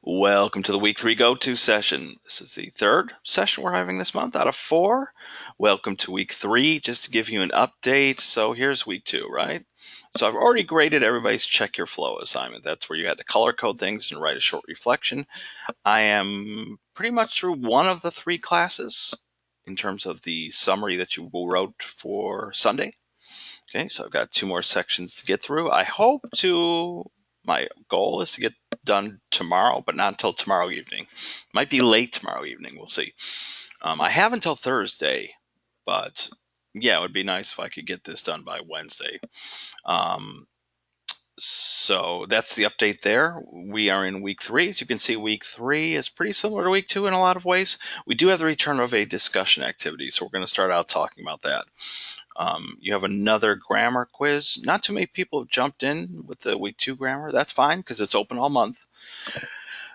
Welcome to the week 3 go-to session. This is the third session we're having this month out of 4. Welcome to week 3, just to give you an update. So here's week 2, right? So I've already graded everybody's check your flow assignment. That's where you had to color code things and write a short reflection. I am pretty much through one of the 3 classes in terms of the summary that you wrote for Sunday. Okay, so I've got 2 more sections to get through. My goal is to get done tomorrow, but not until tomorrow evening. Might be late tomorrow evening. We'll see. I have until Thursday, but yeah, it would be nice if I could get this done by Wednesday. So that's the update there. We are in week 3. As you can see, week 3 is pretty similar to week 2 in a lot of ways. We do have the return of a discussion activity, so we're going to start out talking about that. You have another grammar quiz. Not too many people have jumped in with the week 2 grammar. That's fine because it's open all month.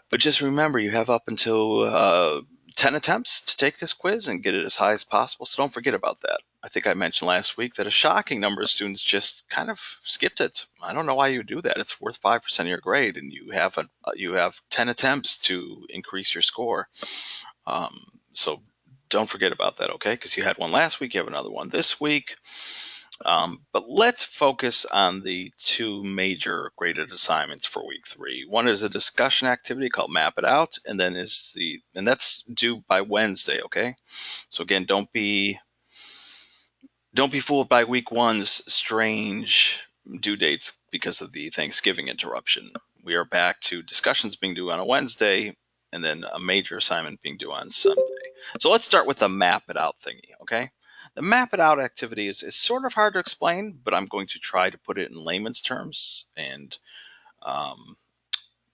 But just remember, you have up until 10 attempts to take this quiz and get it as high as possible. So don't forget about that. I think I mentioned last week that a shocking number of students just kind of skipped it. I don't know why you do that. It's worth 5% of your grade, and you have 10 attempts to increase your score. So don't forget about that, okay? Because you had one last week, you have another one this week. But let's focus on the 2 major graded assignments for week 3. One is a discussion activity called Map It Out, and then that's due by Wednesday, okay? So again, don't be fooled by week 1's strange due dates because of the Thanksgiving interruption. We are back to discussions being due on a Wednesday, and then a major assignment being due on Sunday. So let's start with the Map It Out thingy, okay? The Map It Out activity is sort of hard to explain, but I'm going to try to put it in layman's terms and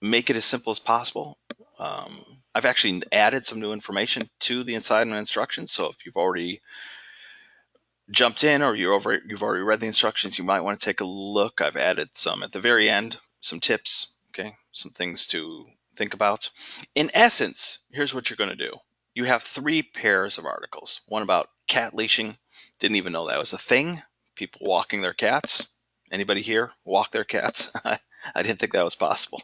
make it as simple as possible. I've actually added some new information to the assignment instructions, so if you've already jumped in or you've already read the instructions, you might want to take a look. I've added some at the very end, some tips, okay, some things to think about. In essence, here's what you're going to do. You have 3 pairs of articles. One about cat leashing. Didn't even know that was a thing. People walking their cats. Anybody here walk their cats? I didn't think that was possible.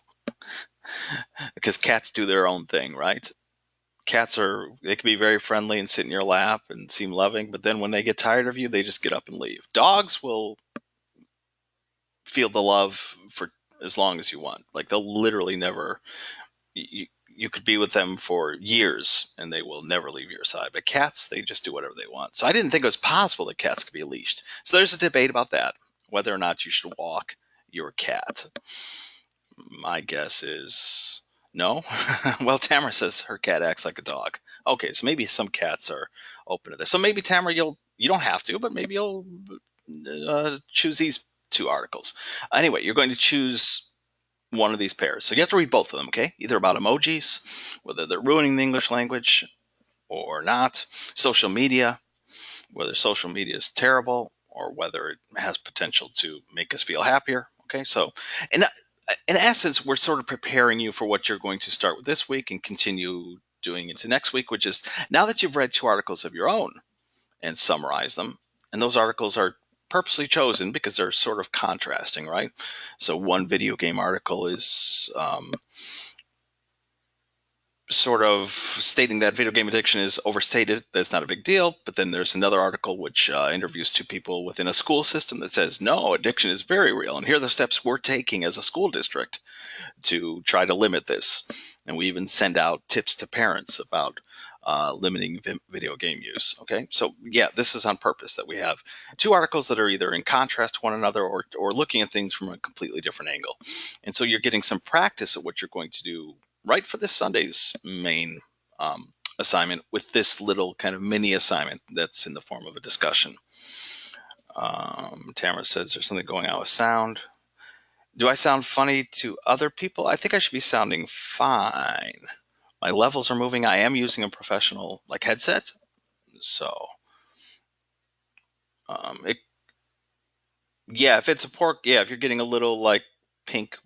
Because cats do their own thing, right? They can be very friendly and sit in your lap and seem loving, but then when they get tired of you, they just get up and leave. Dogs will feel the love for as long as you want. Like they'll literally never, you could be with them for years and they will never leave your side. But cats, they just do whatever they want. So I didn't think it was possible that cats could be leashed. So there's a debate about that, whether or not you should walk your cat. My guess is no. Well, Tamara says her cat acts like a dog. Okay, so maybe some cats are open to this. So maybe Tamara, you don't have to, but maybe you'll choose these 2 articles. Anyway, you're going to choose one of these pairs. So you have to read both of them, okay? Either about emojis, whether they're ruining the English language or not. Social media, whether social media is terrible or whether it has potential to make us feel happier. Okay, so in essence, we're sort of preparing you for what you're going to start with this week and continue doing into next week, which is now that you've read 2 articles of your own and summarize them, and those articles are purposely chosen because they're sort of contrasting, right? So one video game article is sort of stating that video game addiction is overstated, that's not a big deal. But then there's another article which interviews 2 people within a school system that says, no, addiction is very real. And here are the steps we're taking as a school district to try to limit this. And we even send out tips to parents about limiting video game use. Okay, so yeah, this is on purpose that we have 2 articles that are either in contrast to one another or looking at things from a completely different angle. And so you're getting some practice at what you're going to do right for this Sunday's main assignment with this little kind of mini assignment that's in the form of a discussion. Tamara says there's something going on with sound. Do I sound funny to other people? I think I should be sounding fine. My levels are moving. I am using a professional headset. So yeah, if it's if you're getting a little pink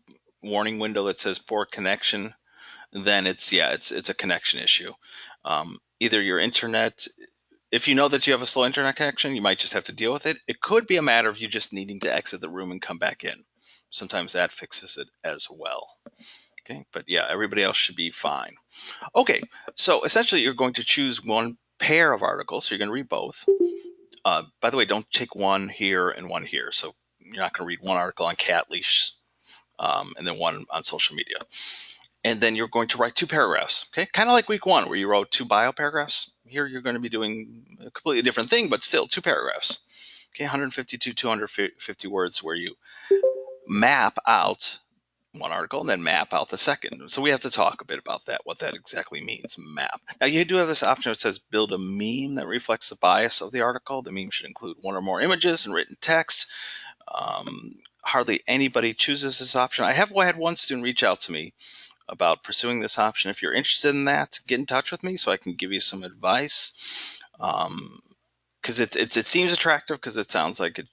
warning window that says poor connection, then it's a connection issue. Either your internet, if you know that you have a slow internet connection, you might just have to deal with it. It could be a matter of you just needing to exit the room and come back in. Sometimes that fixes it as well. Okay, but yeah, everybody else should be fine. Okay, so essentially you're going to choose one pair of articles. So you're going to read both. By the way, don't take one here and one here. So you're not going to read one article on cat leash and then one on social media. And then you're going to write 2 paragraphs. Okay, kind of like week 1 where you wrote 2 bio paragraphs. Here you're going to be doing a completely different thing, but still 2 paragraphs. Okay, 150 to 250 words where you map out one article and then map out the second. So we have to talk a bit about that, what that exactly means, map. Now you do have this option that says build a meme that reflects the bias of the article. The meme should include 1 or more images and written text. Hardly anybody chooses this option. I have had one student reach out to me about pursuing this option. If you're interested in that, get in touch with me so I can give you some advice. Because it seems attractive because it sounds like it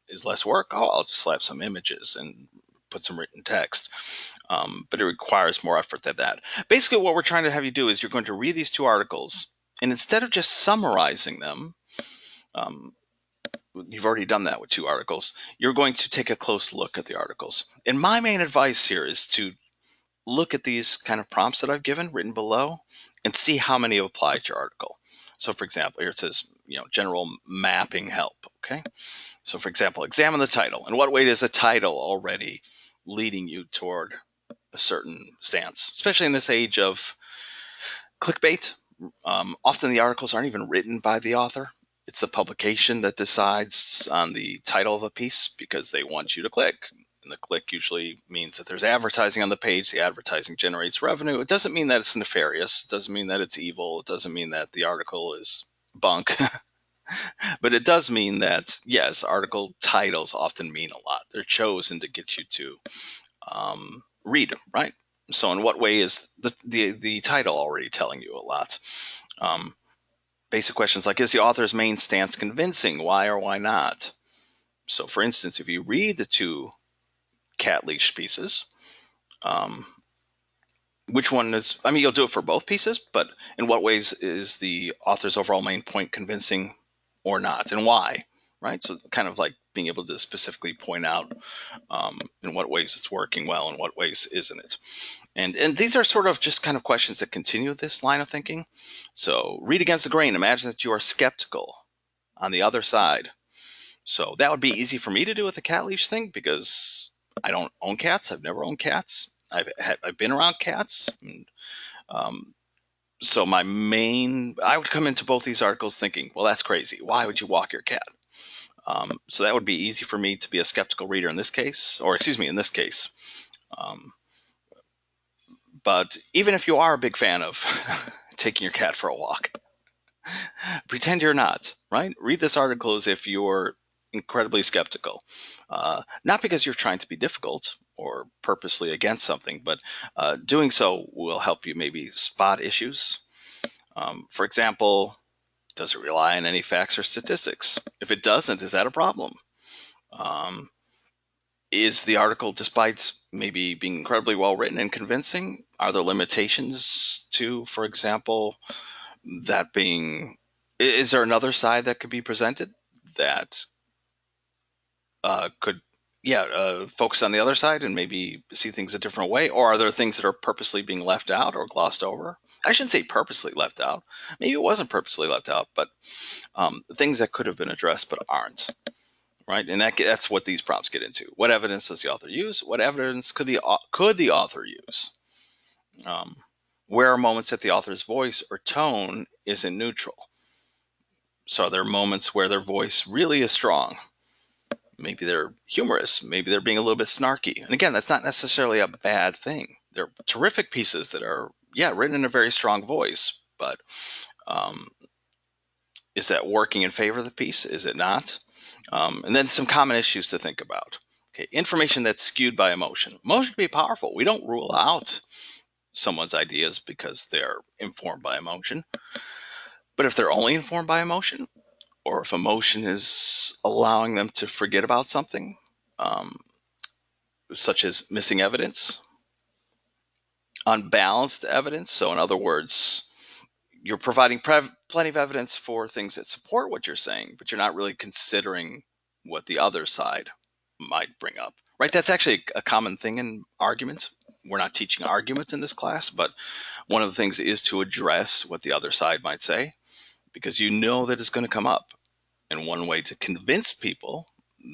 is less work. Oh, I'll just slap some images and put some written text. But it requires more effort than that. Basically, what we're trying to have you do is you're going to read these 2 articles, and instead of just summarizing them, you've already done that with 2 articles, you're going to take a close look at the articles. And my main advice here is to look at these kind of prompts that I've given written below and see how many apply to your article. So for example, here it says, general mapping help. Okay. So for example, examine the title. In what way is a title already leading you toward a certain stance, especially in this age of clickbait? Often the articles aren't even written by the author. It's the publication that decides on the title of a piece because they want you to click. And the click usually means that there's advertising on the page. The advertising generates revenue. It doesn't mean that it's nefarious. It doesn't mean that it's evil. It doesn't mean that the article is bunk. But it does mean that, yes, article titles often mean a lot. They're chosen to get you to read, right? So in what way is the title already telling you a lot? Basic questions like, is the author's main stance convincing? Why or why not? So for instance, if you read the 2 cat leash pieces, which one is, I mean, you'll do it for both pieces, but in what ways is the author's overall main point convincing or not, and why, right? So kind of like being able to specifically point out in what ways it's working well and what ways isn't it. And these are sort of just kind of questions that continue this line of thinking. So read against the grain. Imagine that you are skeptical on the other side. So that would be easy for me to do with the cat leash thing because I don't own cats. I've never owned cats. I've been around cats. And, so I would come into both these articles thinking, well, that's crazy. Why would you walk your cat? So that would be easy for me to be a skeptical reader in this case, or excuse me, in this case. But even if you are a big fan of taking your cat for a walk, pretend you're not, right? Read this article as if you're incredibly skeptical. Not because you're trying to be difficult or purposely against something, but doing so will help you maybe spot issues. For example, does it rely on any facts or statistics? If it doesn't, is that a problem? Is the article, despite maybe being incredibly well written and convincing, are there limitations to, for example, that being, is there another side that could be presented that could, focus on the other side and maybe see things a different way? Or are there things that are purposely being left out or glossed over? I shouldn't say purposely left out. Maybe it wasn't purposely left out, but things that could have been addressed but aren't. Right, and that's what these prompts get into. What evidence does the author use? What evidence could the author use? Where are moments that the author's voice or tone isn't neutral? So are there moments where their voice really is strong? Maybe they're humorous. Maybe they're being a little bit snarky. And again, that's not necessarily a bad thing. They're terrific pieces that are, written in a very strong voice. But is that working in favor of the piece? Is it not? And then some common issues to think about. Okay, information that's skewed by emotion. Emotion can be powerful. We don't rule out someone's ideas because they're informed by emotion. But if they're only informed by emotion, or if emotion is allowing them to forget about something, such as missing evidence, unbalanced evidence. So, in other words, you're providing plenty of evidence for things that support what you're saying, but you're not really considering what the other side might bring up. Right? That's actually a common thing in arguments. we're not teaching arguments in this class, but one of the things is to address what the other side might say, because you know that it's going to come up. And one way to convince people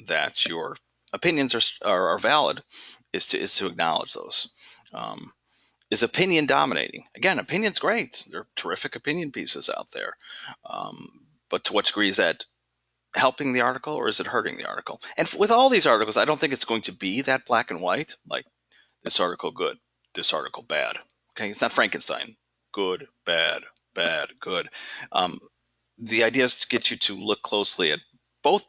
that your opinions are valid is to acknowledge those. Um, is opinion dominating? Again, opinion's great. There are terrific opinion pieces out there. But to what degree is that helping the article or is it hurting the article? And with all these articles, I don't think it's going to be that black and white, like this article good, this article bad. Okay, it's not Frankenstein. Good, bad, bad, good. Um, the idea is to get you to look closely at both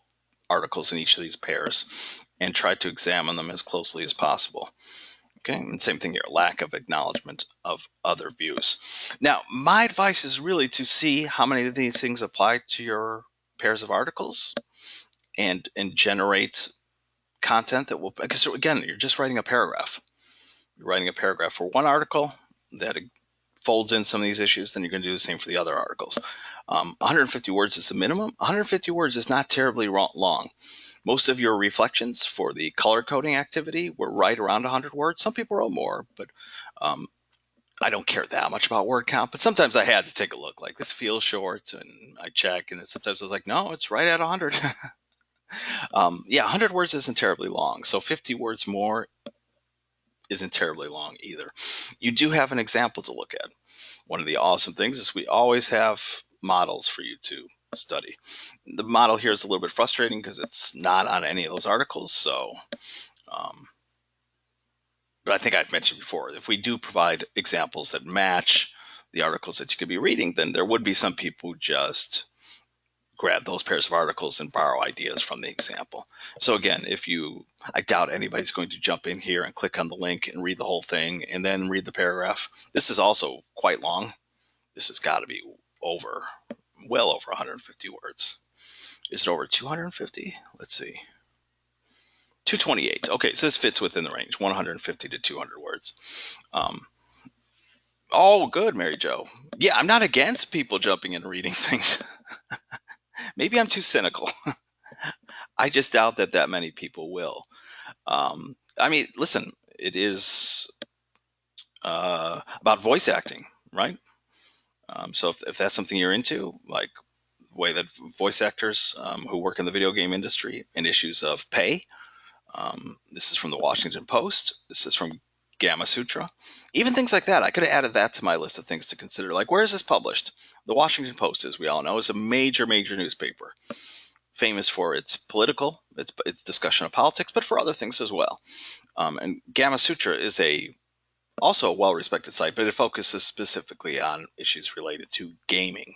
articles in each of these pairs and try to examine them as closely as possible. Okay, and same thing here, lack of acknowledgement of other views. Now, my advice is really to see how many of these things apply to your pairs of articles and generate content that will, because again, you're just writing a paragraph. You're writing a paragraph for one article that folds in some of these issues, then you're going to do the same for the other articles. 150 words is the minimum. 150 words is not terribly long. Most of your reflections for the color coding activity were right around 100 words. Some people wrote more, but I don't care that much about word count. But sometimes I had to take a look, like this feels short, and I check, and then sometimes I was like, no, it's right at 100. Yeah, 100 words isn't terribly long. So 50 words more isn't terribly long either. You do have an example to look at. One of the awesome things is we always have models for you to study. The model here is a little bit frustrating because it's not on any of those articles. So, but I think I've mentioned before, if we do provide examples that match the articles that you could be reading, then there would be some people who just grab those pairs of articles and borrow ideas from the example. So again, I doubt anybody's going to jump in here and click on the link and read the whole thing and then read the paragraph. This is also quite long. This has got to be well over 150 words. Is it over 250? Let's see. 228. Okay, so this fits within the range, 150 to 200 words. Oh, good, Mary Jo. Yeah, I'm not against people jumping in and reading things. Maybe I'm too cynical. I just doubt that many people will. I mean, listen, it is about voice acting, right? So if that's something you're into, like the way that voice actors who work in the video game industry and issues of pay, this is from the Washington Post. This is from Gamma Sutra. Even things like that, I could have added that to my list of things to consider. Like, where is this published? The Washington Post, as we all know, is a major newspaper, famous for its its discussion of politics, but for other things as well. And Gamma Sutra is also a well-respected site, but it focuses specifically on issues related to gaming.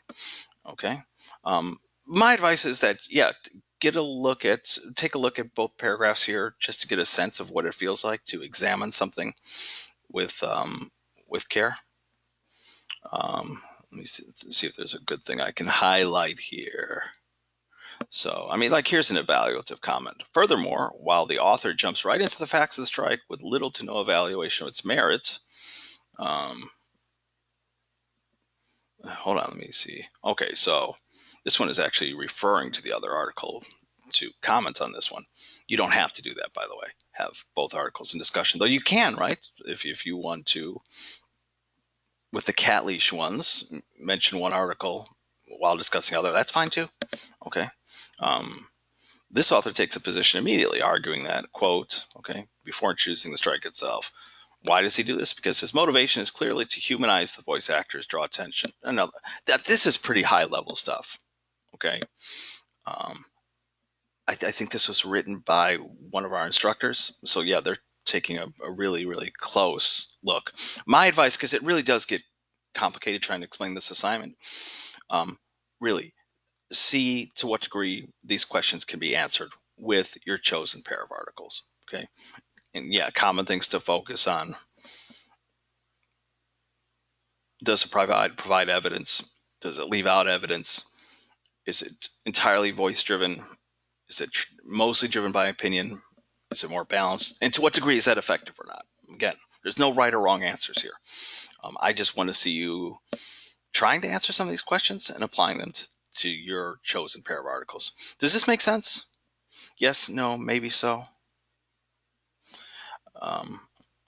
Okay. My advice is that, yeah, take a look at both paragraphs here just to get a sense of what it feels like to examine something with care. Let me see if there's a good thing I can highlight here. So, I mean, like, here's an evaluative comment. Furthermore, while the author jumps right into the facts of the strike with little to no evaluation of its merits, hold on, let me see. Okay, so this one is actually referring to the other article to comment on this one. You don't have to do that, by the way. Have both articles in discussion, though you can, right? If you want to, with the cat leash ones, mention one article while discussing other, that's fine too. Okay. This author takes a position immediately, arguing that, quote, okay, before choosing the strike itself. Why does he do this? Because his motivation is clearly to humanize the voice actors, draw attention. Another that this is pretty high level stuff. Okay. I think this was written by one of our instructors. So yeah, they're taking a really, really close look. My advice, because it really does get complicated trying to explain this assignment, really see to what degree these questions can be answered with your chosen pair of articles. Okay. And yeah, common things to focus on. Does it provide evidence? Does it leave out evidence? Is it entirely voice driven? Is it mostly driven by opinion? Is it more balanced? And to what degree is that effective or not? Again, there's no right or wrong answers here. I just want to see you trying to answer some of these questions and applying them to your chosen pair of articles. Does this make sense? Yes, no, maybe so.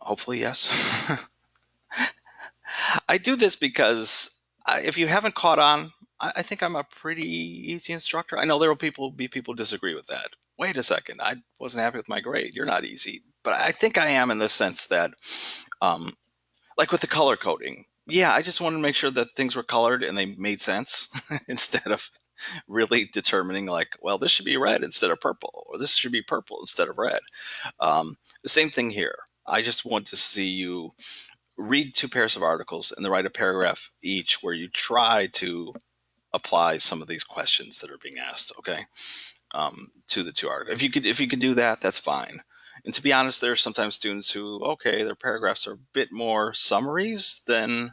Hopefully, yes. I do this because if you haven't caught on, I think I'm a pretty easy instructor. I know there will be people disagree with that. Wait a second, I wasn't happy with my grade. You're not easy, but I think I am in the sense that, um, like with the color coding, yeah, I just wanted to make sure that things were colored and they made sense instead of really determining like, well, this should be red instead of purple, or this should be purple instead of red. The same thing here. I just want to see you read two pairs of articles and then write a paragraph each where you try to apply some of these questions that are being asked. Okay, to the two articles. If you can do that, that's fine. And to be honest, there are sometimes students who, okay, their paragraphs are a bit more summaries than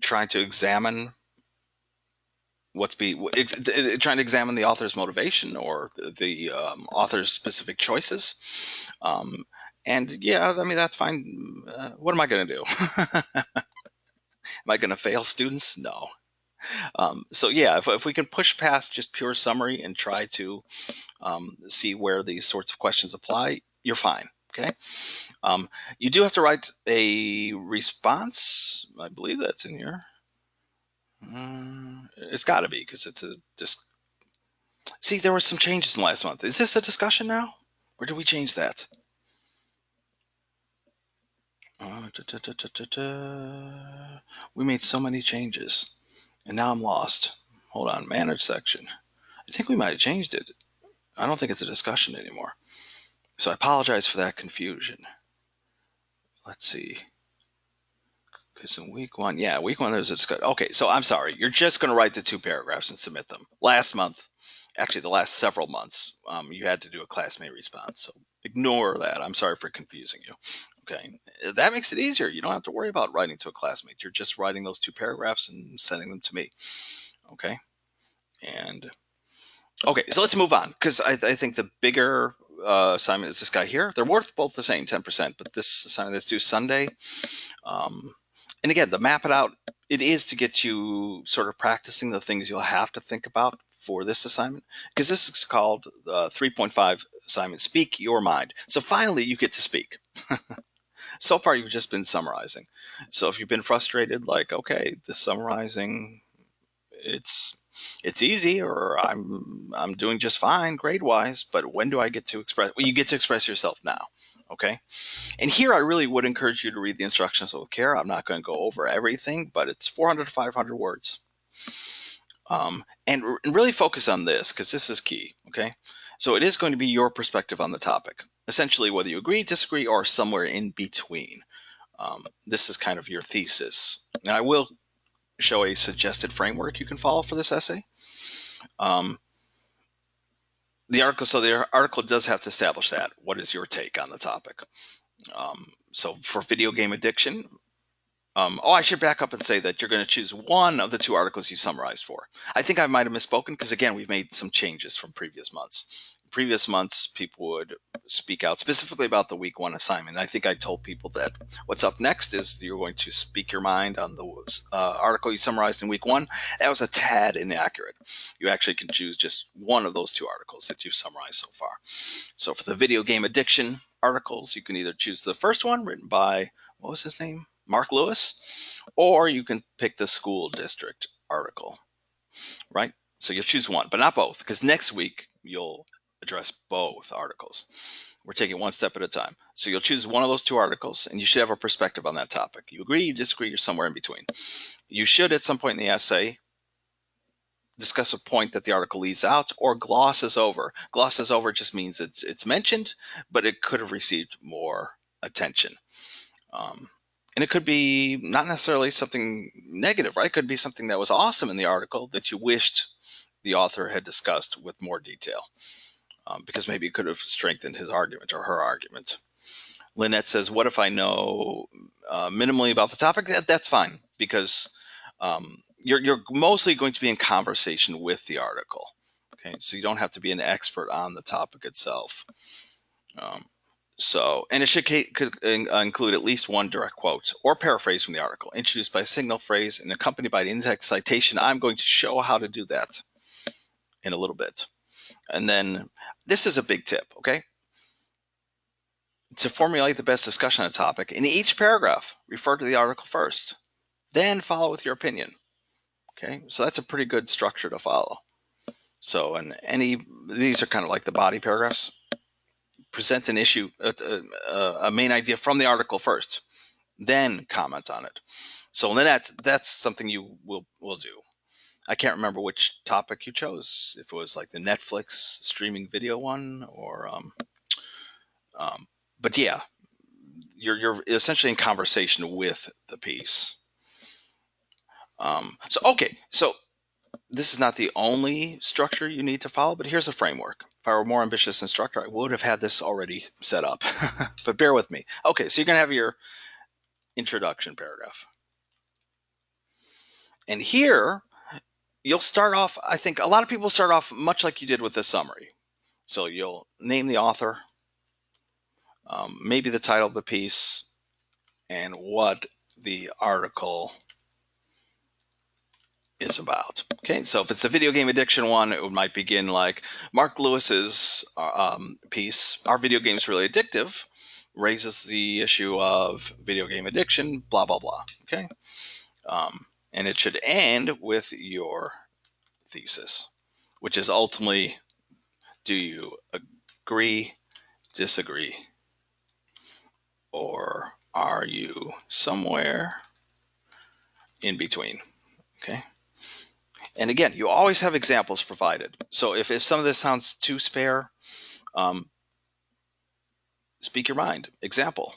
trying to examine trying to examine the author's motivation or the author's specific choices. And yeah, I mean, that's fine. What am I going to do? Am I going to fail students? No. So yeah, if we can push past just pure summary and try to see where these sorts of questions apply, you're fine. Okay. Um, you do have to write a response. I believe that's in here. It's got to be because it's a just. See, there were some changes in last month. Is this a discussion now, or did we change that? We made so many changes, and now I'm lost. Hold on, manage section. I think we might have changed it. I don't think it's a discussion anymore. So I apologize for that confusion. Let's see. Because in week one there's a discussion. Okay, so I'm sorry. You're just going to write the two paragraphs and submit them. Last month, actually the last several months, you had to do a classmate response. So ignore that. I'm sorry for confusing you. Okay, that makes it easier. You don't have to worry about writing to a classmate. You're just writing those two paragraphs and sending them to me. Okay, and okay, so let's move on because I think the bigger assignment is this guy here. They're worth both the same 10%, but this assignment that's due Sunday. Um, and again, the map it out, it is to get you sort of practicing the things you'll have to think about for this assignment because this is called 3.5 assignment, Speak Your Mind. So finally, you get to speak. So far, you've just been summarizing. So if you've been frustrated, like, okay, this summarizing, it's it's easy, or I'm doing just fine grade wise, but when do I get to express? Well, you get to express yourself now. Okay. And here I really would encourage you to read the instructions with care. I'm not going to go over everything, but it's 400 to 500 words. And really focus on this because this is key. Okay. So it is going to be your perspective on the topic, essentially, whether you agree, disagree, or somewhere in between. This is kind of your thesis. And I will show a suggested framework you can follow for this essay. Um, the article does have to establish that. What is your take on the topic? So for video game addiction, I should back up and say that you're going to choose one of the two articles you summarized for. I think I might have misspoken because, again, we've made some changes from previous months. Previous months, people would speak out specifically about the week one assignment. I think I told people that what's up next is you're going to speak your mind on the article you summarized in week one. That was a tad inaccurate. You actually can choose just one of those two articles that you've summarized so far. So for the video game addiction articles, you can either choose the first one written by, what was his name? Mark Lewis, or you can pick the school district article, right? So you'll choose one, but not both, because next week you'll address both articles. We're taking one step at a time. So you'll choose one of those two articles, and you should have a perspective on that topic. You agree, you disagree, you're somewhere in between. You should, at some point in the essay, discuss a point that the article leaves out or glosses over. Glosses over just means it's mentioned, but it could have received more attention. And it could be not necessarily something negative, right? It could be something that was awesome in the article that you wished the author had discussed with more detail, because maybe it could have strengthened his argument or her argument. Lynette says, "What if I know minimally about the topic?" That's fine because you're mostly going to be in conversation with the article. Okay, so you don't have to be an expert on the topic itself. Um, and it should could include at least one direct quote or paraphrase from the article, introduced by a single phrase and accompanied by an in-text citation. I'm going to show how to do that in a little bit. And then this is a big tip, okay? to formulate the best discussion on a topic, in each paragraph, refer to the article first, then follow with your opinion. Okay, so that's a pretty good structure to follow. So, and these are kind of like the body paragraphs. Present an issue, a main idea from the article first, then comment on it. So then that's something you will do. I can't remember which topic you chose. If it was like the Netflix streaming video one, or but yeah, you're essentially in conversation with the piece. So this is not the only structure you need to follow, but here's a framework. If I were a more ambitious instructor, I would have had this already set up, but bear with me. Okay, so you're going to have your introduction paragraph. And here, you'll start off, I think a lot of people start off much like you did with the summary. So you'll name the author, maybe the title of the piece, and what the article is about. Okay, so if it's a video game addiction one, it might begin like Mark Lewis's piece, "Are Video Games Really Addictive?" raises the issue of video game addiction, blah, blah, blah. Okay, and it should end with your thesis, which is ultimately, do you agree, disagree, or are you somewhere in between? Okay. And again, you always have examples provided. So if some of this sounds too spare, speak your mind. Example.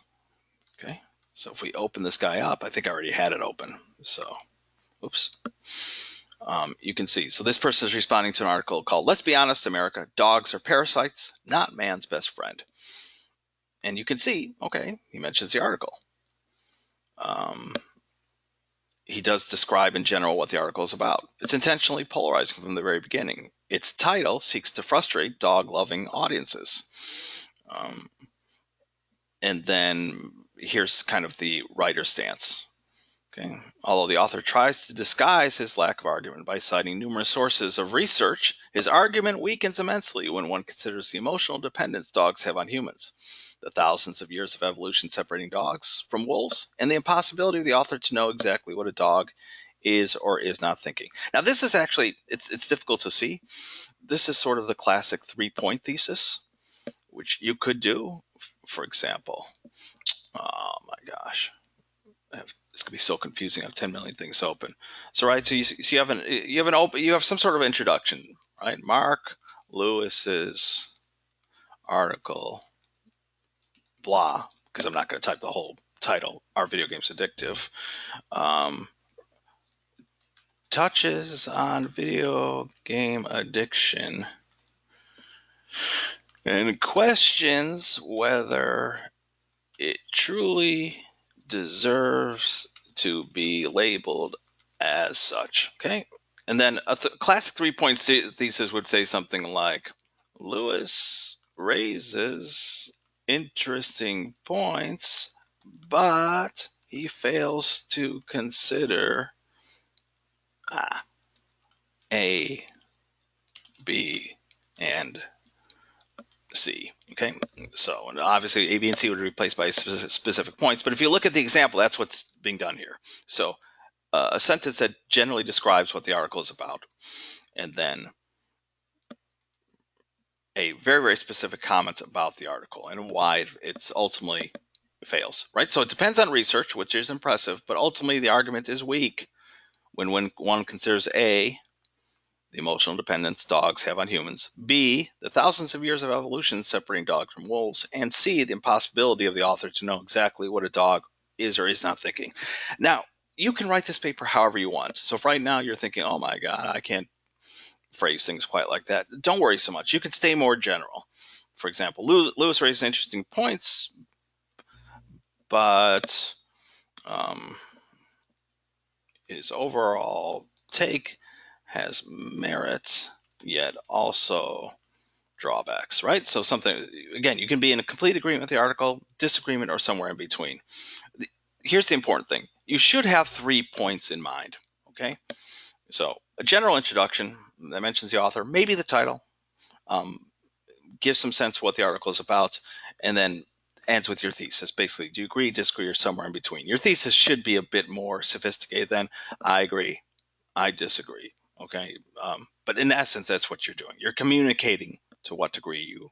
Okay. So if we open this guy up, I think I already had it open. So, oops. You can see. So this person is responding to an article called "Let's Be Honest, America. Dogs are parasites, not man's best friend." And you can see, okay, he mentions the article. He does describe in general what the article is about. It's intentionally polarizing from the very beginning. Its title seeks to frustrate dog-loving audiences. And then here's kind of the writer's stance. Okay. Although the author tries to disguise his lack of argument by citing numerous sources of research, his argument weakens immensely when one considers the emotional dependence dogs have on humans, the thousands of years of evolution separating dogs from wolves, and the impossibility of the author to know exactly what a dog is or is not thinking. Now, this is actually, it's difficult to see. This is sort of the classic 3-point thesis, which you could do. For example, oh my gosh, this could be so confusing. I have 10 million things open. So right, so you have some sort of introduction, right? Mark Lewis's article, blah, because I'm not going to type the whole title. "Are Video Games Addictive?" Touches on video game addiction and questions whether it truly deserves to be labeled as such. Okay. And then a classic 3-point thesis would say something like, Lewis raises interesting points, but he fails to consider A, B, and C. Okay, so and obviously A, B, and C would be replaced by specific points. But if you look at the example, that's what's being done here. So a sentence that generally describes what the article is about, and then a very, very specific comments about the article and why it's ultimately fails. Right. So it depends on research, which is impressive, but ultimately the argument is weak when one considers A, the emotional dependence dogs have on humans, B, the thousands of years of evolution separating dogs from wolves, and C, the impossibility of the author to know exactly what a dog is or is not thinking. Now, you can write this paper however you want. So if right now you're thinking, oh my God, I can't phrase things quite like that, don't worry so much. You can stay more general. For example, Lewis raised interesting points, but his overall take has merit, yet also drawbacks, right? So something, again, you can be in a complete agreement with the article, disagreement, or somewhere in between. Here's the important thing. You should have 3 points in mind, okay? So a general introduction that mentions the author, maybe the title, gives some sense of what the article is about, and then ends with your thesis. Basically, do you agree, disagree, or somewhere in between? Your thesis should be a bit more sophisticated than I agree, I disagree. Okay. But in essence, that's what you're doing. You're communicating to what degree you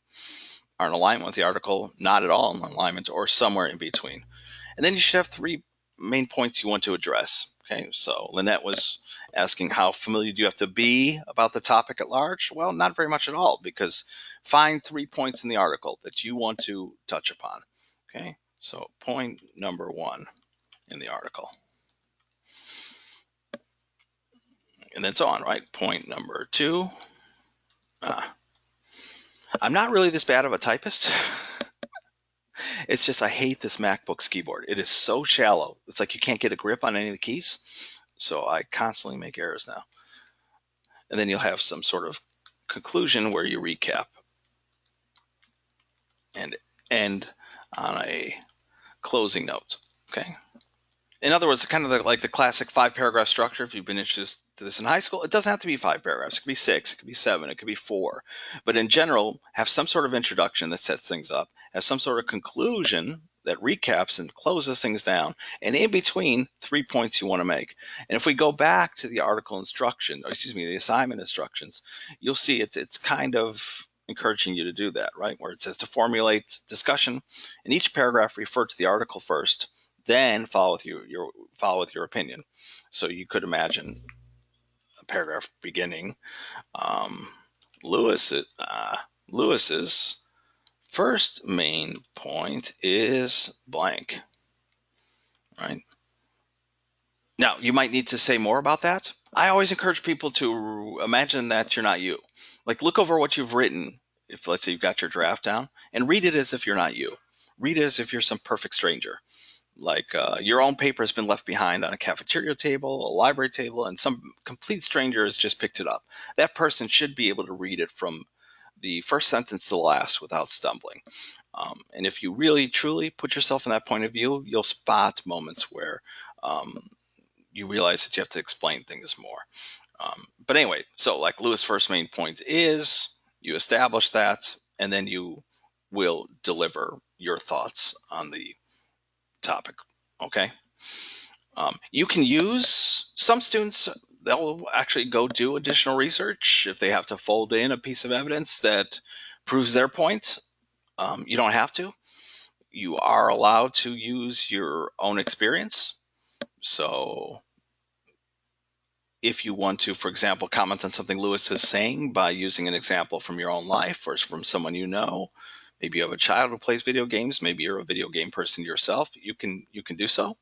are in alignment with the article, not at all in alignment, or somewhere in between. And then you should have three main points you want to address. Okay, so Lynette was asking how familiar do you have to be about the topic at large? Well, not very much at all, because find 3 points in the article that you want to touch upon. Okay, so point number 1 in the article. And then so on, right? Point number 2. I'm not really this bad of a typist. It's just I hate this MacBook's keyboard. It is so shallow. It's like you can't get a grip on any of the keys. So I constantly make errors now. And then you'll have some sort of conclusion where you recap and end on a closing note. Okay. In other words, kind of like the classic 5-paragraph structure. If you've been introduced to this in high school, it doesn't have to be 5 paragraphs. It could be 6, it could be 7, it could be 4. But in general, have some sort of introduction that sets things up, have some sort of conclusion that recaps and closes things down, and in between, 3 points you want to make. And if we go back to the article instruction, or excuse me, the assignment instructions, you'll see it's kind of encouraging you to do that, right? Where it says to formulate discussion in each paragraph, refer to the article first, then follow with your opinion. So you could imagine a paragraph beginning, Lewis's first main point is blank, right? Now, you might need to say more about that. I always encourage people to imagine that you're not you. Like, look over what you've written. If, let's say, you've got your draft down, and read it as if you're not you. Read it as if you're some perfect stranger. Like your own paper has been left behind on a cafeteria table, a library table, and some complete stranger has just picked it up. That person should be able to read it from the first sentence to the last without stumbling. And if you really, truly put yourself in that point of view, you'll spot moments where you realize that you have to explain things more. But anyway, so like Lewis' first main point is you establish that, and then you will deliver your thoughts on the topic. Okay. You can use, some students, they'll actually go do additional research if they have to fold in a piece of evidence that proves their point. You don't have to. You are allowed to use your own experience. So if you want to, for example, comment on something Lewis is saying by using an example from your own life or from someone you know, maybe you have a child who plays video games, maybe you're a video game person yourself, you can do so.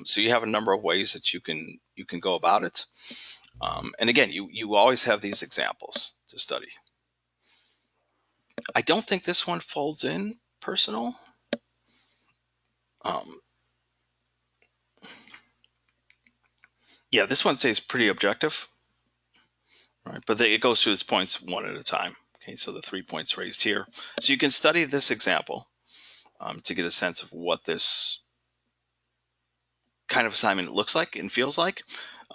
So you have a number of ways that you can go about it. And again, you always have these examples to study. I don't think this one folds in personal. Yeah, this one stays pretty objective, right? But it goes through its points one at a time. Okay, so the 3 points raised here. So you can study this example to get a sense of what this kind of assignment looks like and feels like.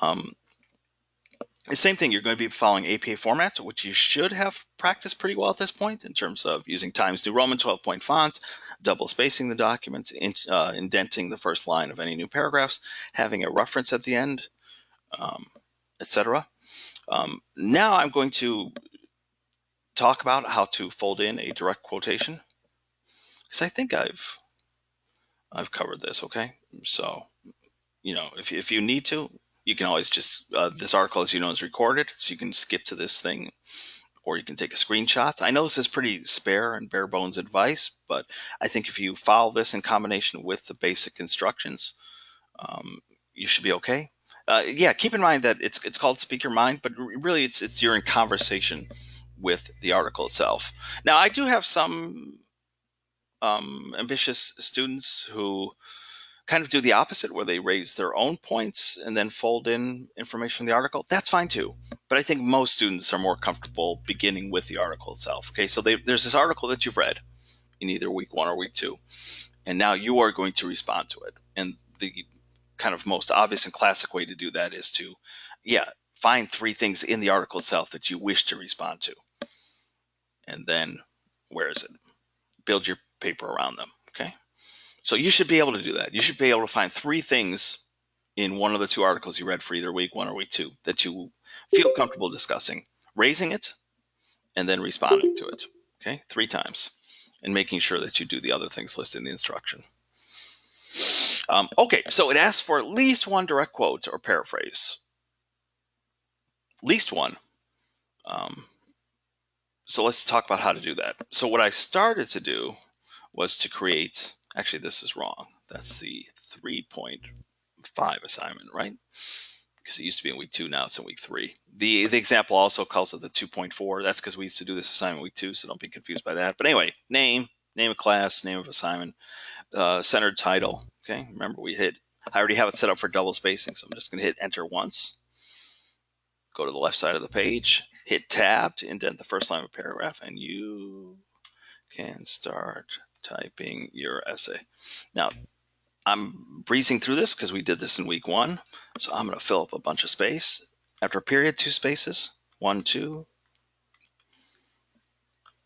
The same thing, you're going to be following APA format, which you should have practiced pretty well at this point in terms of using Times New Roman 12-point font, double spacing the documents, indenting the first line of any new paragraphs, having a reference at the end, etc. Now I'm going to talk about how to fold in a direct quotation, because I think I've covered this. Okay, so if you need to, you can always just this article, as you know, is recorded, so you can skip to this thing, or you can take a screenshot. I know this is pretty spare and bare bones advice, but I think if you follow this in combination with the basic instructions, you should be okay. Yeah, keep in mind that it's called Speak Your Mind, but really it's you're in conversation with the article itself. Now, I do have some ambitious students who kind of do the opposite, where they raise their own points and then fold in information from the article. That's fine too. But I think most students are more comfortable beginning with the article itself. Okay, so there's this article that you've read in either week 1 or week 2, and now you are going to respond to it. And the kind of most obvious and classic way to do that is to, find 3 things in the article itself that you wish to respond to. And then, where is it? Build your paper around them. Okay. So you should be able to do that. You should be able to find three things in one of the two articles you read for either week one or week two that you feel comfortable discussing, raising it, and then responding to it. Okay. Three times. And making sure that you do the other things listed in the instruction. Okay. So it asks for at least one direct quote or paraphrase. At least one. Um, so let's talk about how to do that. So what I started to do was to create, actually this is wrong. That's the 3.5 assignment, right? Because it used to be in week 2, now it's in week 3. The example also calls it the 2.4. That's because we used to do this assignment week 2, so don't be confused by that. But anyway, name of class, name of assignment, centered title. Okay, remember I already have it set up for double spacing, so I'm just going to hit enter once. Go to the left side of the page, hit tab to indent the first line of a paragraph, and you can start typing your essay. Now, I'm breezing through this because we did this in week 1. So I'm going to fill up a bunch of space. After a period, 2 spaces. 1, 2.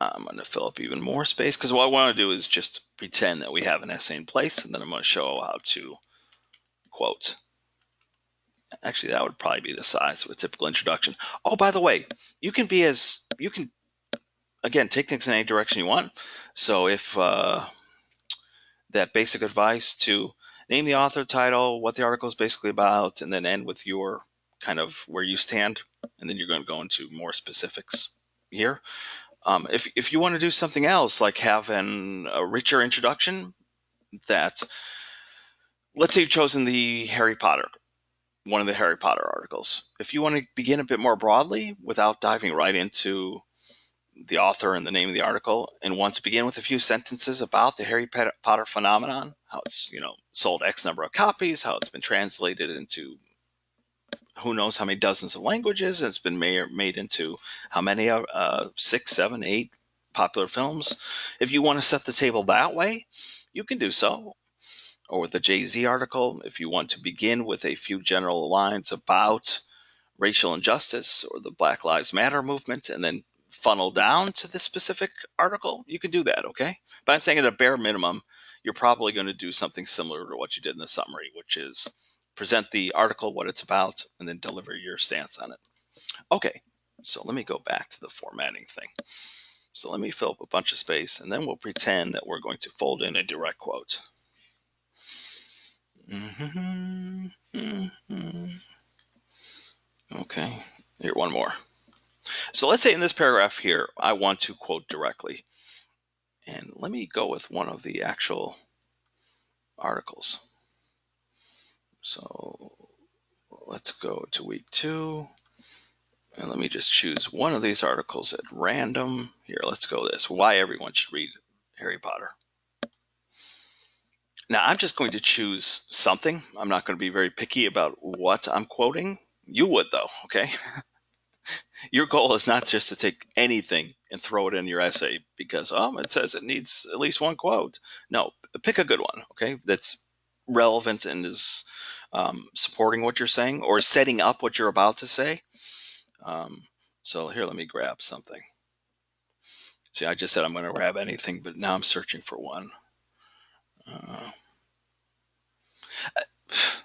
I'm going to fill up even more space because what I want to do is just pretend that we have an essay in place, and then I'm going to show how to quote. Actually, that would probably be the size of a typical introduction. Oh, by the way, you can again, take things in any direction you want. So if that basic advice to name the author, title, what the article is basically about, and then end with your kind of where you stand, and then you're going to go into more specifics here. If you want to do something else, like have a richer introduction, that let's say you've chosen the Harry Potter, one of the Harry Potter articles. If you want to begin a bit more broadly without diving right into the author and the name of the article, and want to begin with a few sentences about the Harry Potter phenomenon, how it's sold X number of copies, how it's been translated into who knows how many dozens of languages, and it's been made into how many 6, 7, 8 popular films. If you want to set the table that way, you can do so. Or with the Jay-Z article, if you want to begin with a few general lines about racial injustice or the Black Lives Matter movement, and then funnel down to the specific article, you can do that, okay? But I'm saying at a bare minimum, you're probably going to do something similar to what you did in the summary, which is present the article, what it's about, and then deliver your stance on it. Okay, so let me go back to the formatting thing. So let me fill up a bunch of space, and then we'll pretend that we're going to fold in a direct quote. Okay, here, one more. So let's say in this paragraph here, I want to quote directly. And let me go with one of the actual articles. So let's go to week 2. And let me just choose one of these articles at random. Here, let's go this. Why everyone should read Harry Potter. Now, I'm just going to choose something. I'm not going to be very picky about what I'm quoting. You would, though, okay? Your goal is not just to take anything and throw it in your essay because it says it needs at least one quote. No, pick a good one, okay, that's relevant and is supporting what you're saying or setting up what you're about to say. So here, let me grab something. See, I just said I'm going to grab anything, but now I'm searching for one.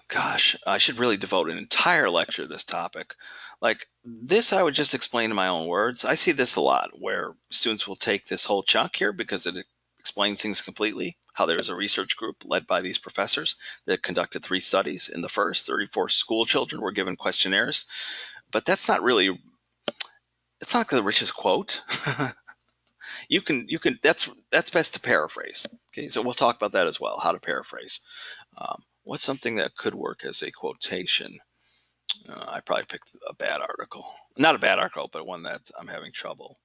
Gosh, I should really devote an entire lecture to this topic. Like this, I would just explain in my own words. I see this a lot where students will take this whole chunk here because it explains things completely. How there's a research group led by these professors that conducted 3 studies. In the first, 34 school children were given questionnaires, but it's not the richest quote. you can that's best to paraphrase. Okay, so we'll talk about that as well, how to paraphrase. What's something that could work as a quotation? I probably picked a bad article. Not a bad article, but one that I'm having trouble.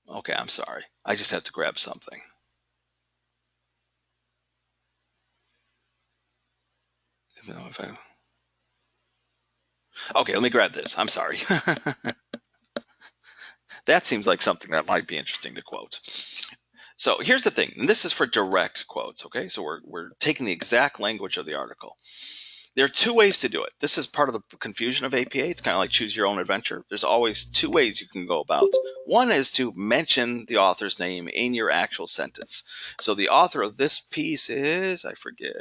Okay, I'm sorry. I just have to grab something. Okay, let me grab this. I'm sorry. That seems like something that might be interesting to quote. So here's the thing, and this is for direct quotes, okay? So we're taking the exact language of the article. There are two ways to do it. This is part of the confusion of APA. It's kind of like choose your own adventure. There's always two ways you can go about. One is to mention the author's name in your actual sentence. So the author of this piece is, I forget,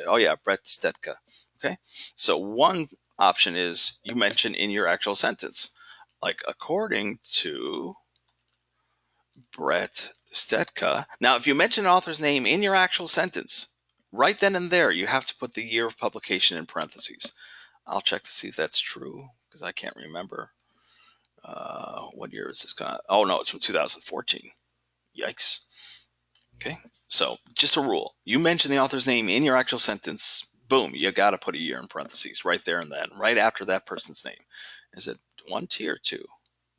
oh yeah, Brett Stetka. Okay. So one option is you mention in your actual sentence, like according to Brett Stetka. Now, if you mention an author's name in your actual sentence, right then and there, you have to put the year of publication in parentheses. I'll check to see if that's true because I can't remember. What year is this guy? Oh, no, it's from 2014. Yikes. Okay. So, just a rule. You mention the author's name in your actual sentence, boom, you got to put a year in parentheses right there and then, right after that person's name. Is it 1T or 2?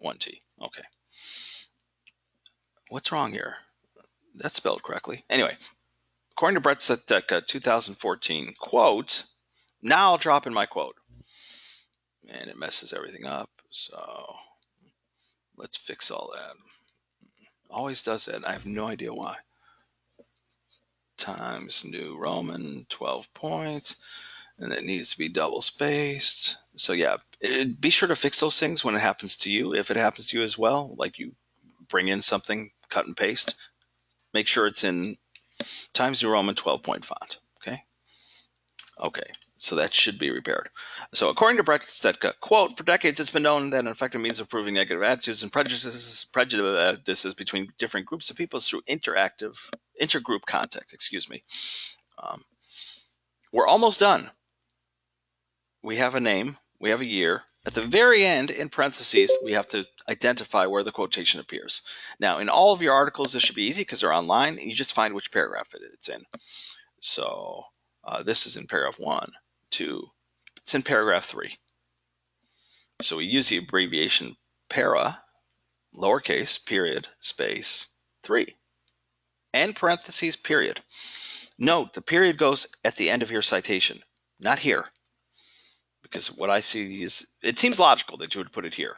1T. Okay. What's wrong here? That's spelled correctly. Anyway, according to Brett Stetka, 2014, quote, now I'll drop in my quote. And it messes everything up. So let's fix all that. Always does that. I have no idea why. Times New Roman, 12 points. And it needs to be double spaced. So yeah, be sure to fix those things when it happens to you. If it happens to you as well, like you bring in something, cut and paste, make sure it's in Times New Roman 12-point font. Okay. Okay, so that should be repaired. So according to Brett Stetka, quote, for decades it's been known that an effective means of proving negative attitudes and prejudices between different groups of people is through intergroup contact, excuse me. We're almost done. We have a name, we have a year. At the very end, in parentheses, we have to identify where the quotation appears. Now, in all of your articles, this should be easy because they're online, and you just find which paragraph it's in. So this is in paragraph 1, 2. It's in paragraph 3. So we use the abbreviation para, lowercase, period, space, 3. And parentheses, period. Note, the period goes at the end of your citation, not here. Because what I see is, it seems logical that you would put it here.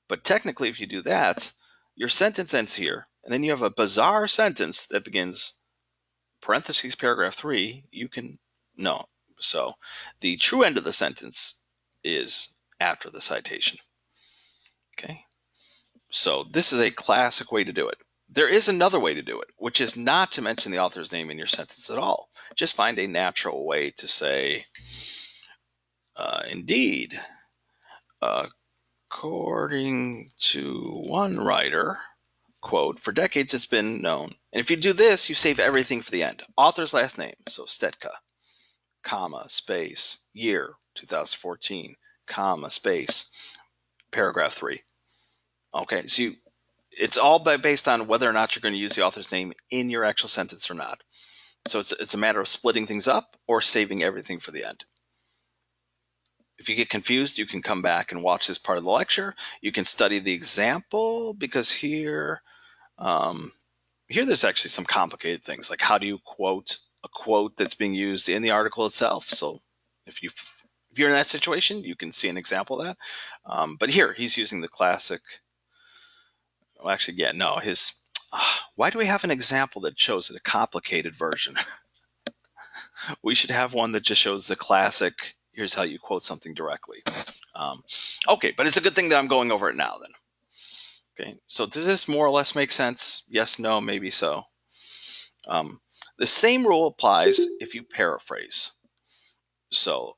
But technically, if you do that, your sentence ends here, and then you have a bizarre sentence that begins parentheses, paragraph 3, you can, no. So the true end of the sentence is after the citation. Okay. So this is a classic way to do it. There is another way to do it, which is not to mention the author's name in your sentence at all. Just find a natural way to say, indeed, according to one writer, quote, for decades it's been known. And if you do this, you save everything for the end. Author's last name, so Stetka, comma, space, year, 2014, comma, space, paragraph 3. Okay, so it's all based on whether or not you're going to use the author's name in your actual sentence or not. So it's a matter of splitting things up or saving everything for the end. If you get confused, you can come back and watch this part of the lecture. You can study the example because here there's actually some complicated things, like how do you quote a quote that's being used in the article itself. So if you're in that situation, you can see an example of that. But here he's using the classic. Well, actually, yeah, no. Why do we have an example that shows a complicated version? We should have one that just shows the classic. Here's how you quote something directly. Okay, but it's a good thing that I'm going over it now then. Okay, so does this more or less make sense? Yes, no, maybe so. The same rule applies if you paraphrase. So,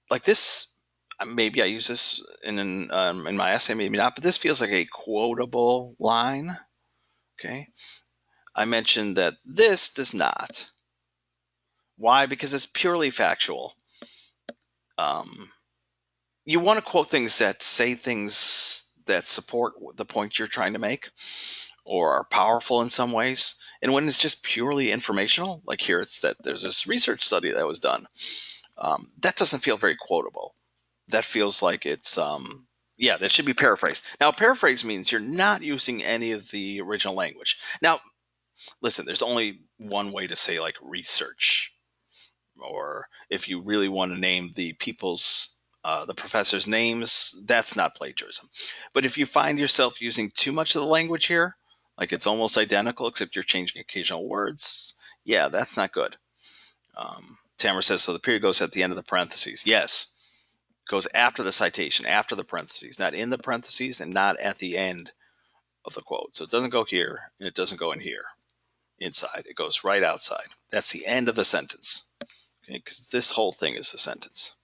like this, maybe I use this in my essay, maybe not, but this feels like a quotable line. Okay, I mentioned that this does not. Why? Because it's purely factual. You want to quote things that say things that support the point you're trying to make or are powerful in some ways. And when it's just purely informational, like here, it's that there's this research study that was done. That doesn't feel very quotable. That feels like it's, that should be paraphrased. Now, paraphrase means you're not using any of the original language. Now, listen, there's only one way to say like research, or if you really want to name the the professors' names, that's not plagiarism. But if you find yourself using too much of the language here, like it's almost identical except you're changing occasional words, yeah, that's not good. Tamara says, so the period goes at the end of the parentheses. Yes, goes after the citation, after the parentheses, not in the parentheses and not at the end of the quote. So it doesn't go here and it doesn't go in here inside. It goes right outside. That's the end of the sentence. Okay, because this whole thing is a sentence.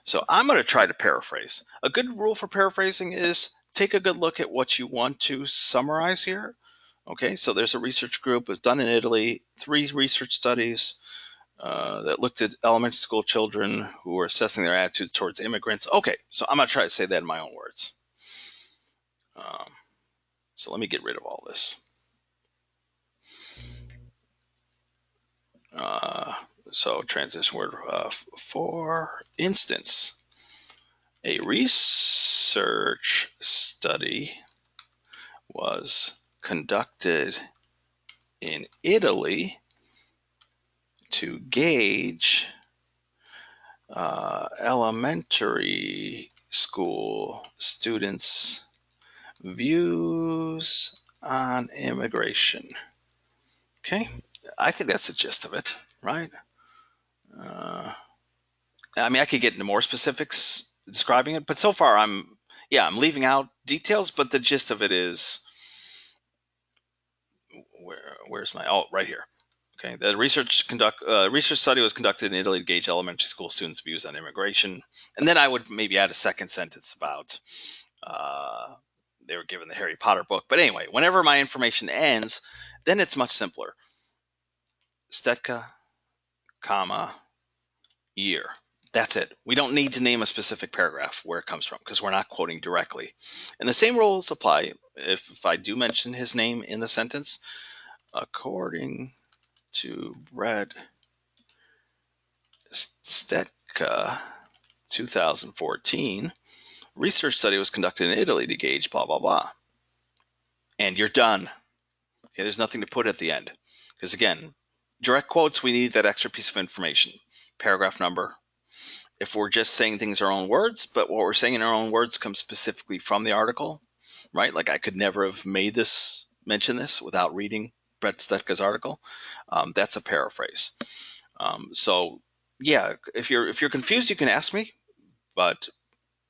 So I'm going to try to paraphrase. A good rule for paraphrasing is take a good look at what you want to summarize here. Okay, so there's a research group. It was done in Italy, 3 research studies that looked at elementary school children who were assessing their attitudes towards immigrants. Okay, so I'm going to try to say that in my own words. So let me get rid of all this. So transition word, for instance, a research study was conducted in Italy to gauge elementary school students' views on immigration. Okay, I think that's the gist of it, right? I mean, I could get into more specifics describing it, but so far I'm leaving out details, but the gist of it is where's my, right here. Okay, the research study was conducted in Italy to gauge elementary school students' views on immigration, and then I would maybe add a second sentence about they were given the Harry Potter book. But anyway, whenever my information ends, then it's much simpler. Stetka, comma, year. That's it. We don't need to name a specific paragraph where it comes from because we're not quoting directly. And the same rules apply if I do mention his name in the sentence. According to Brad Stetka, 2014, research study was conducted in Italy to gauge blah, blah, blah. And you're done. Okay, there's nothing to put at the end. Because again, direct quotes, we need that extra piece of information. Paragraph number. If we're just saying things in our own words, but what we're saying in our own words comes specifically from the article, right? Like I could never have mention this without reading Brett Stetka's article. That's a paraphrase. So yeah, if you're confused, you can ask me, but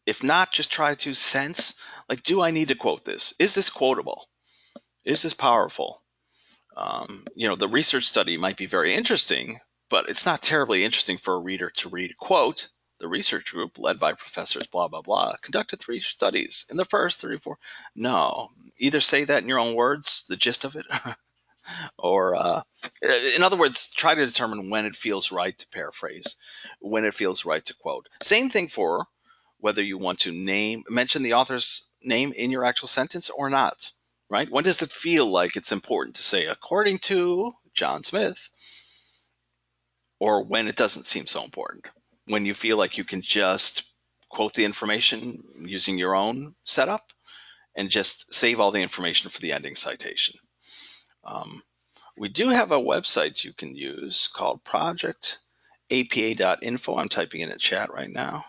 if not, just try to sense, like, do I need to quote this? Is this quotable? Is this powerful? The research study might be very interesting, but it's not terribly interesting for a reader to read, quote, the research group led by professors blah, blah, blah, conducted 3 studies in the first 3 or 4. No, either say that in your own words, the gist of it, or in other words, try to determine when it feels right to paraphrase, when it feels right to quote. Same thing for whether you want to mention the author's name in your actual sentence or not, right? When does it feel like it's important to say, according to John Smith, or when it doesn't seem so important? When you feel like you can just quote the information using your own setup and just save all the information for the ending citation. We do have a website you can use called projectapa.info. I'm typing in a chat right now.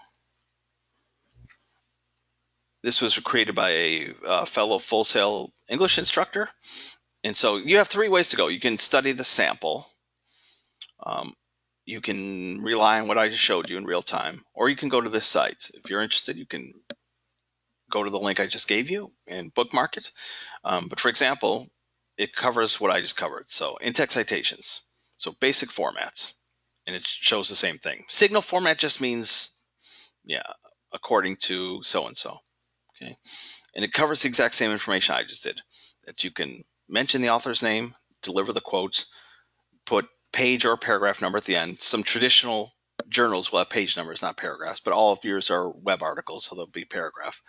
This was created by a fellow Full Sail English instructor. And so you have 3 ways to go. You can study the sample. You can rely on what I just showed you in real time, or you can go to this site. If you're interested, you can go to the link I just gave you and bookmark it. But for example, it covers what I just covered. So in-text citations, so basic formats, and it shows the same thing. Signal format just means, according to so-and-so, okay? And it covers the exact same information I just did, that you can mention the author's name, deliver the quote, put page or paragraph number at the end. Some traditional journals will have page numbers, not paragraphs, but all of yours are web articles, so they'll be paragraph.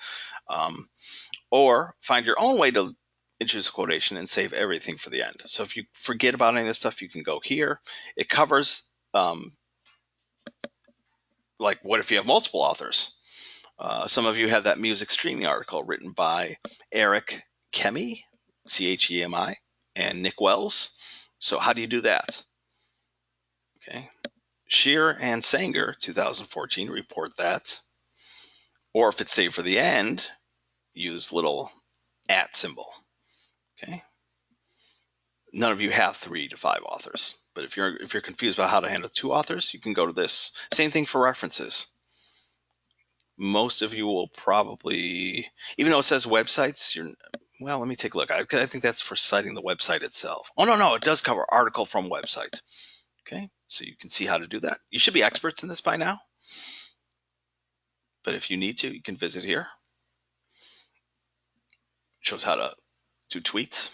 Or find your own way to introduce a quotation and save everything for the end. So if you forget about any of this stuff, you can go here. It covers, like, what if you have multiple authors? Some of you have that music streaming article written by Eric Chemi, Chemi, and Nick Wells. So how do you do that? Okay. Shearer and Sanger, 2014, report that. Or if it's saved for the end, use little @ symbol. Okay. none of you have 3 to 5 authors. But if you're confused about how to handle 2 authors, you can go to this. Same thing for references. Most of you will probably, even though it says websites, well, let me take a look. I think that's for citing the website itself. Oh, no, it does cover article from website. Okay, so you can see how to do that. You should be experts in this by now. But if you need to, you can visit here. It shows how to do tweets.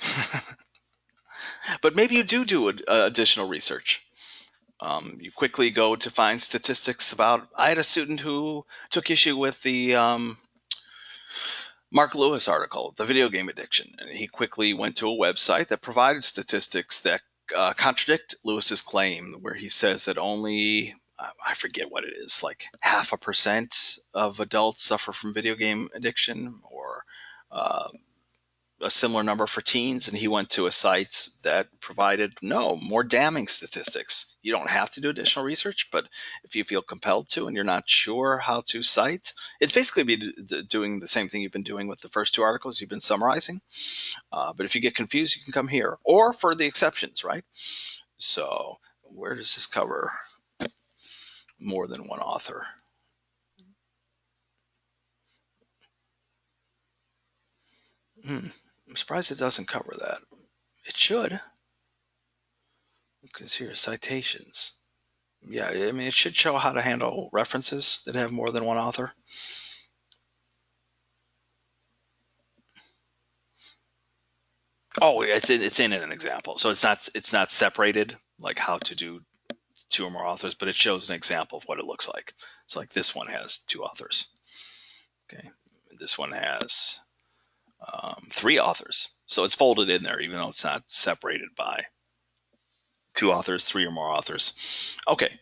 But maybe you do additional research. You quickly go to find statistics about. I had a student who took issue with the Mark Lewis article, The Video Game Addiction, and he quickly went to a website that provided statistics that contradict Lewis's claim, where he says that only, I forget what it is, like 0.5% of adults suffer from video game addiction, or uh, a similar number for teens. And he went to a site that provided more damning statistics. You don't have to do additional research, but if you feel compelled to and you're not sure how to cite, it's basically doing the same thing you've been doing with the first 2 articles you've been summarizing. But if you get confused, you can come here, or for the exceptions, right? So where does this cover more than one author? I'm surprised it doesn't cover that. It should, because here, citations. Yeah, I mean, it should show how to handle references that have more than one author. Oh, it's in an example, so it's not separated like how to do 2 or more authors, but it shows an example of what it looks like. So like this one has 2 authors. Okay, this one has 3 authors, so it's folded in there, even though it's not separated by 2 authors, 3 or more authors. Okay.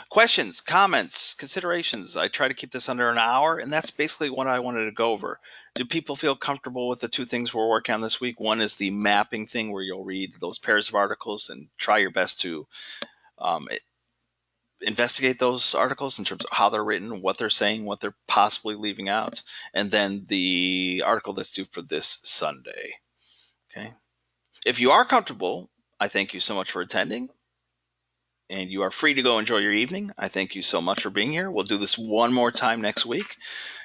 Questions, comments, considerations. I try to keep this under an hour, and that's basically what I wanted to go over. Do people feel comfortable with the 2 things we're working on this week? One is the mapping thing, where you'll read those pairs of articles and try your best to um, investigate those articles in terms of how they're written, what they're saying, what they're possibly leaving out, and then the article that's due for this Sunday. Okay. If you are comfortable, I thank you so much for attending. And you are free to go enjoy your evening. I thank you so much for being here. We'll do this one more time next week.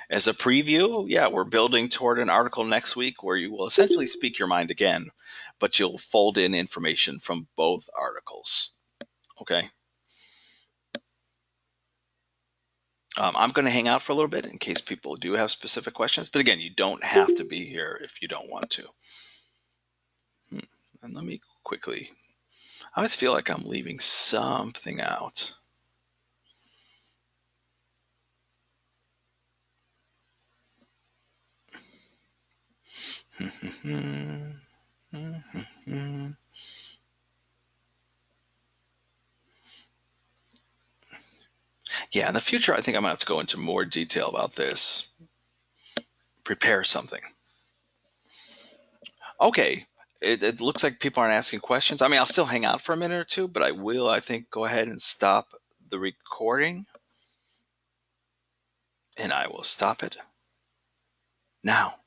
As a preview, yeah, we're building toward an article next week where you will essentially speak your mind again, but you'll fold in information from both articles. Okay. I'm going to hang out for a little bit in case people do have specific questions. But again, you don't have to be here if you don't want to. And let me quickly, I always feel like I'm leaving something out. Yeah, in the future, I think I'm going to have to go into more detail about this. Prepare something. Okay. It looks like people aren't asking questions. I mean, I'll still hang out for a minute or two, but I will, I think, go ahead and stop the recording. And I will stop it now.